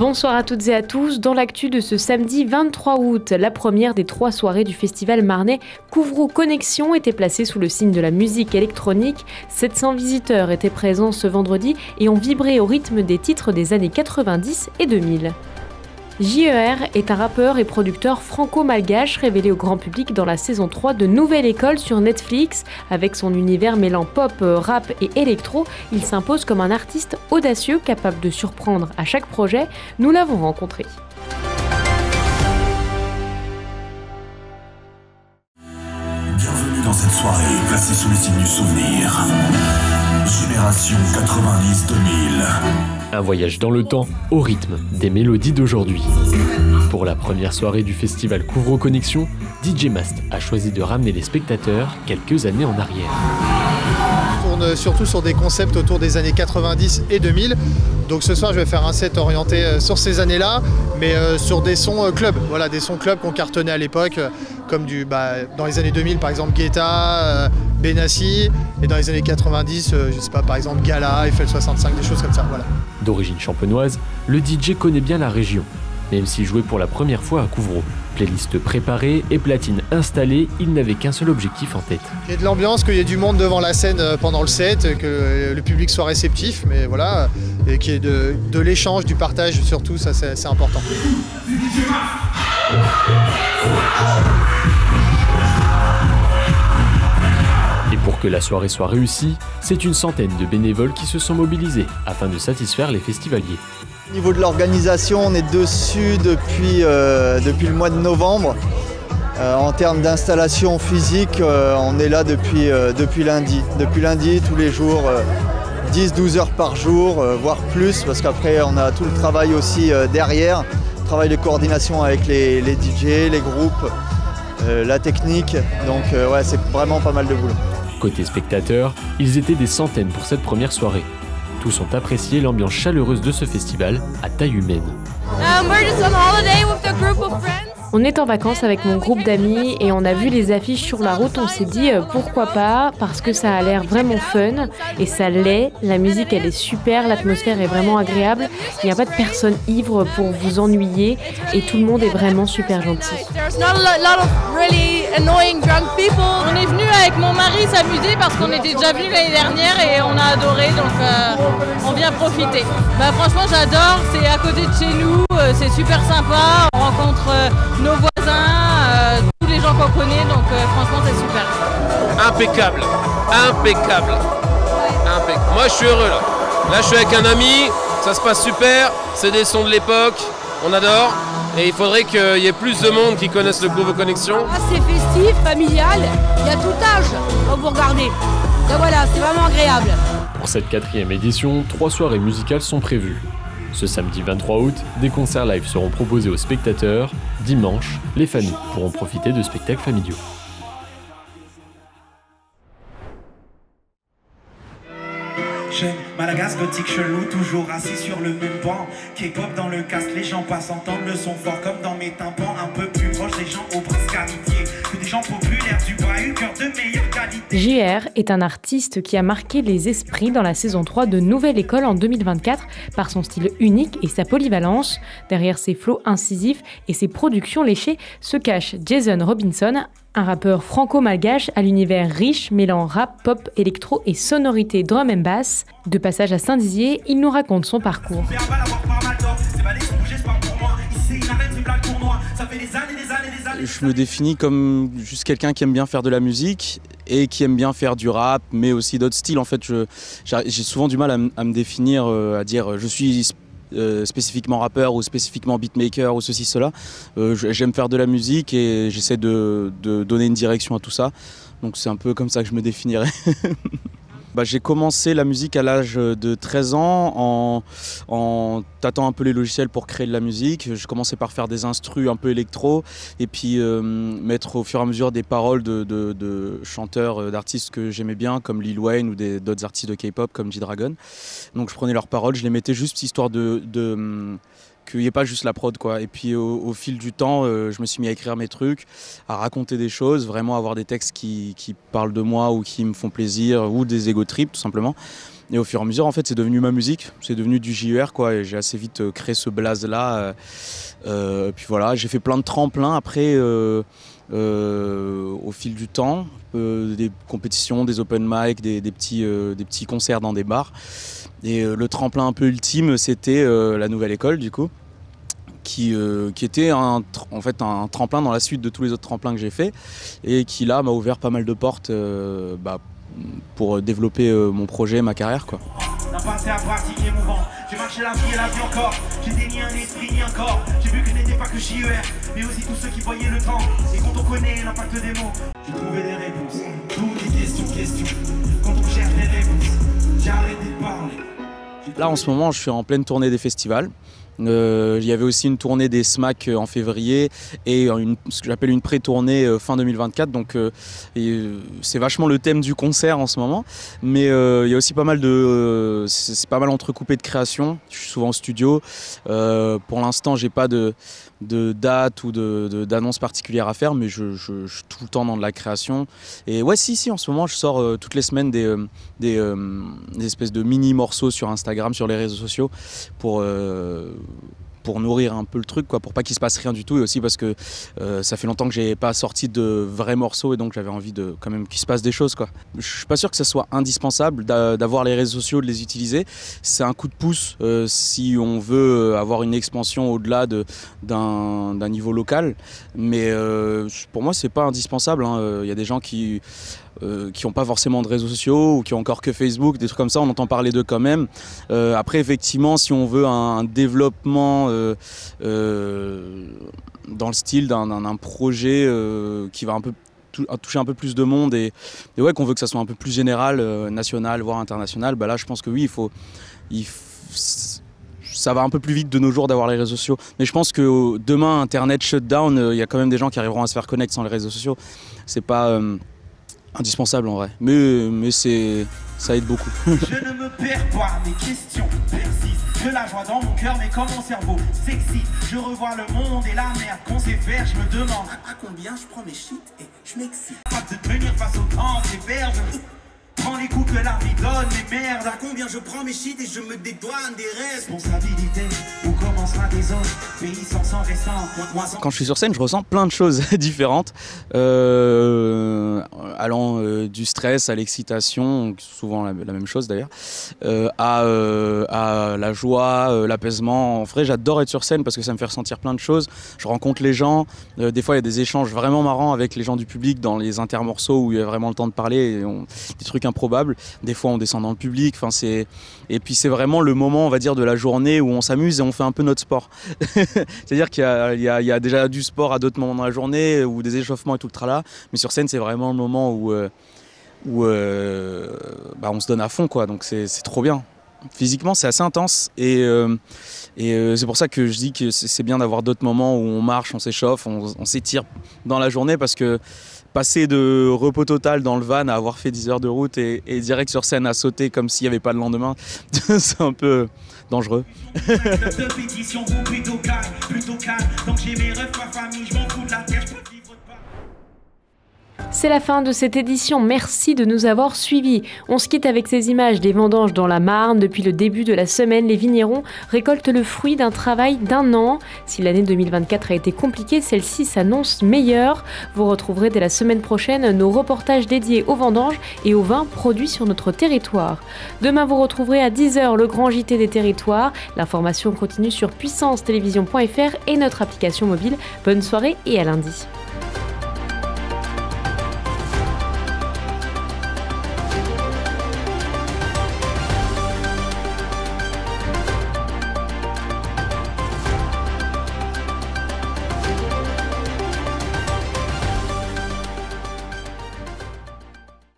Bonsoir à toutes et à tous. Dans l'actu de ce samedi 23 août, la première des 3 soirées du festival marnais Couvreau Connexion était placée sous le signe de la musique électronique. 700 visiteurs étaient présents ce vendredi et ont vibré au rythme des titres des années 90 et 2000. JER est un rappeur et producteur franco-malgache révélé au grand public dans la saison 3 de Nouvelle École sur Netflix. Avec son univers mêlant pop, rap et électro, il s'impose comme un artiste audacieux capable de surprendre à chaque projet. Nous l'avons rencontré. Bienvenue dans cette soirée placée sous le signe du souvenir. Génération 90-2000. Un voyage dans le temps, au rythme des mélodies d'aujourd'hui. Pour la première soirée du festival Couvreau Connexion, DJ Mast a choisi de ramener les spectateurs quelques années en arrière. On tourne surtout sur des concepts autour des années 90 et 2000. Donc ce soir, je vais faire un set orienté sur ces années-là, mais sur des sons club. Voilà, des sons club qu'on cartonnait à l'époque, comme dans les années 2000, par exemple Guetta, Benassi, et dans les années 90, je sais pas, par exemple Gala, FL65, des choses comme ça. Voilà. D'origine champenoise, le DJ connaît bien la région. Même s'il jouait pour la première fois à Couvreau. Playlist préparée et platine installée, il n'avait qu'un seul objectif en tête. Il y ait de l'ambiance, qu'il y ait du monde devant la scène pendant le set, que le public soit réceptif, mais voilà, et qu'il y ait de l'échange, du partage surtout, ça c'est important. Et pour que la soirée soit réussie, c'est une centaine de bénévoles qui se sont mobilisés afin de satisfaire les festivaliers. Au niveau de l'organisation, on est dessus depuis le mois de novembre. En termes d'installation physique, on est là depuis lundi. Depuis lundi, tous les jours, 10-12 heures par jour, voire plus, parce qu'après on a tout le travail aussi derrière, travail de coordination avec les DJ, les groupes, la technique, donc ouais, c'est vraiment pas mal de boulot. Côté spectateurs, ils étaient des centaines pour cette première soirée. Tous ont apprécié l'ambiance chaleureuse de ce festival à taille humaine. On est en vacances avec mon groupe d'amis et on a vu les affiches sur la route, on s'est dit pourquoi pas, parce que ça a l'air vraiment fun et ça l'est, la musique elle est super, l'atmosphère est vraiment agréable, il n'y a pas de personne ivre pour vous ennuyer et tout le monde est vraiment super gentil. On est venu avec mon mari s'amuser parce qu'on était déjà venu l'année dernière et on a adoré, donc on vient profiter. Franchement j'adore, c'est à côté de chez nous, c'est super sympa, on rencontre nos voisins, tous les gens qu'on connaît, donc franchement c'est super. Impeccable. Moi je suis heureux là. Là je suis avec un ami, ça se passe super, c'est des sons de l'époque, on adore. Et il faudrait qu'il y ait plus de monde qui connaissent le Couvreau Connexion. C'est festif, familial, il y a tout âge quand vous regardez. Donc voilà, c'est vraiment agréable. Pour cette 4e édition, 3 soirées musicales sont prévues. Ce samedi 23 août, des concerts live seront proposés aux spectateurs. Dimanche, les familles pourront profiter de spectacles familiaux. Jeune, Malagas, gothique chelou, toujours assis sur le même banc. K-pop dans le casque, les gens passent entendre le son fort comme dans mes tympans. Un peu plus proche des gens au prince caritier, que des gens populaires du bahut, cœur de meilleure qualité. JR est un artiste qui a marqué les esprits dans la saison 3 de Nouvelle École en 2024 par son style unique et sa polyvalence. Derrière ses flows incisifs et ses productions léchées se cache Jason Robinson, un rappeur franco-malgache à l'univers riche, mêlant rap, pop, électro et sonorité drum and bass. De passage à Saint-Dizier, il nous raconte son parcours. Je me définis comme juste quelqu'un qui aime bien faire de la musique et qui aime bien faire du rap, mais aussi d'autres styles. En fait, j'ai souvent du mal à me définir, à dire je suis spécifiquement rappeur ou spécifiquement beatmaker ou ceci, cela. J'aime faire de la musique et j'essaie de donner une direction à tout ça. Donc c'est un peu comme ça que je me définirais. J'ai commencé la musique à l'âge de 13 ans en tâtant un peu les logiciels pour créer de la musique. Je commençais par faire des instrus un peu électro et puis mettre au fur et à mesure des paroles de chanteurs, d'artistes que j'aimais bien comme Lil Wayne ou d'autres artistes de K-pop comme G-Dragon. Donc je prenais leurs paroles, je les mettais juste histoire qu'il n'y ait pas juste la prod, quoi. Et puis au fil du temps, je me suis mis à écrire mes trucs, à raconter des choses, vraiment avoir des textes qui parlent de moi ou qui me font plaisir, ou des ego trips tout simplement. Et au fur et à mesure, en fait, c'est devenu ma musique, c'est devenu du JER, quoi. Et j'ai assez vite créé ce blaze-là. Puis voilà, j'ai fait plein de tremplins après, au fil du temps, des compétitions, des open mic, des petits concerts dans des bars. Et le tremplin un peu ultime, c'était la Nouvelle École, du coup. Qui était en fait un tremplin dans la suite de tous les autres tremplins que j'ai fait et qui là m'a ouvert pas mal de portes pour développer mon projet, ma carrière, quoi. J'ai marché la vie et la vie encore. J'ai ni un esprit ni un corps. J'ai vu que je n'étais pas que JER, mais aussi tous ceux qui voyaient le temps. Et quand on connaît l'impact des mots, j'ai trouvé des réponses. Toutes les questions. Quand on cherche des réponses, j'ai arrêté de parler. Là en ce moment je suis en pleine tournée des festivals. Il y avait aussi une tournée des SMAC en février et ce que j'appelle une pré-tournée fin 2024, donc c'est vachement le thème du concert en ce moment, mais il y a aussi pas mal c'est pas mal entrecoupé de création. Je suis souvent en studio, pour l'instant j'ai pas de date ou d'annonce particulière à faire, mais je suis tout le temps dans de la création. Et ouais, si en ce moment je sors toutes les semaines des espèces de mini morceaux sur Instagram, sur les réseaux sociaux, pour nourrir un peu le truc, quoi, pour pas qu'il se passe rien du tout, et aussi parce que ça fait longtemps que j'ai pas sorti de vrais morceaux et donc j'avais envie de quand même qu'il se passe des choses, quoi. Je suis pas sûr que ça soit indispensable d'avoir les réseaux sociaux, de les utiliser. C'est un coup de pouce si on veut avoir une expansion au-delà d'un niveau local, mais pour moi c'est pas indispensable, hein. Il y a des gens qui n'ont pas forcément de réseaux sociaux ou qui ont encore que Facebook, des trucs comme ça, on entend parler d'eux quand même. Après, effectivement, si on veut un développement dans le style d'un projet qui va un peu toucher un peu plus de monde et ouais, qu'on veut que ça soit un peu plus général, national, voire international, là je pense que oui, ça va un peu plus vite de nos jours d'avoir les réseaux sociaux. Mais je pense que demain, Internet shutdown, il y a quand même des gens qui arriveront à se faire connaître sans les réseaux sociaux. C'est pas indispensable en vrai, mais ça aide beaucoup. Je ne me perds pas, mes questions persistent. De la joie dans mon cœur, mais comme mon cerveau s'excite. Je revois le monde et la merde qu'on sait faire. Je me demande à combien je prends mes shit et je m'excite. Pas de tenir face au temps, c'est vert. Prends les coups que la vie donne, mais merde. À combien je prends mes shit et je me dédouane des responsabilités. Où commencera des autres pays sans restant. Quand je suis sur scène, je ressens plein de choses différentes, allant du stress à l'excitation, souvent la même chose d'ailleurs, à la joie, l'apaisement. En vrai, j'adore être sur scène parce que ça me fait ressentir plein de choses. Je rencontre les gens, des fois il y a des échanges vraiment marrants avec les gens du public dans les intermorceaux où il y a vraiment le temps de parler, et des trucs improbables. Des fois on descend dans le public, et puis c'est vraiment le moment, on va dire, de la journée où on s'amuse et on fait un peu notre sport. C'est-à-dire qu'il y a déjà du sport à d'autres moments dans la journée, ou des échauffements et tout le tralala, mais sur scène c'est vraiment le moment où on se donne à fond, quoi. Donc c'est trop bien. Physiquement c'est assez intense et c'est pour ça que je dis que c'est bien d'avoir d'autres moments où on marche, on s'échauffe, on s'étire dans la journée, parce que passer de repos total dans le van à avoir fait 10 heures de route et direct sur scène à sauter comme s'il n'y avait pas de lendemain, c'est un peu dangereux. C'est la fin de cette édition, merci de nous avoir suivis. On se quitte avec ces images des vendanges dans la Marne. Depuis le début de la semaine, les vignerons récoltent le fruit d'un travail d'1 an. Si l'année 2024 a été compliquée, celle-ci s'annonce meilleure. Vous retrouverez dès la semaine prochaine nos reportages dédiés aux vendanges et aux vins produits sur notre territoire. Demain, vous retrouverez à 10h le grand JT des territoires. L'information continue sur puissancetélévision.fr et notre application mobile. Bonne soirée et à lundi.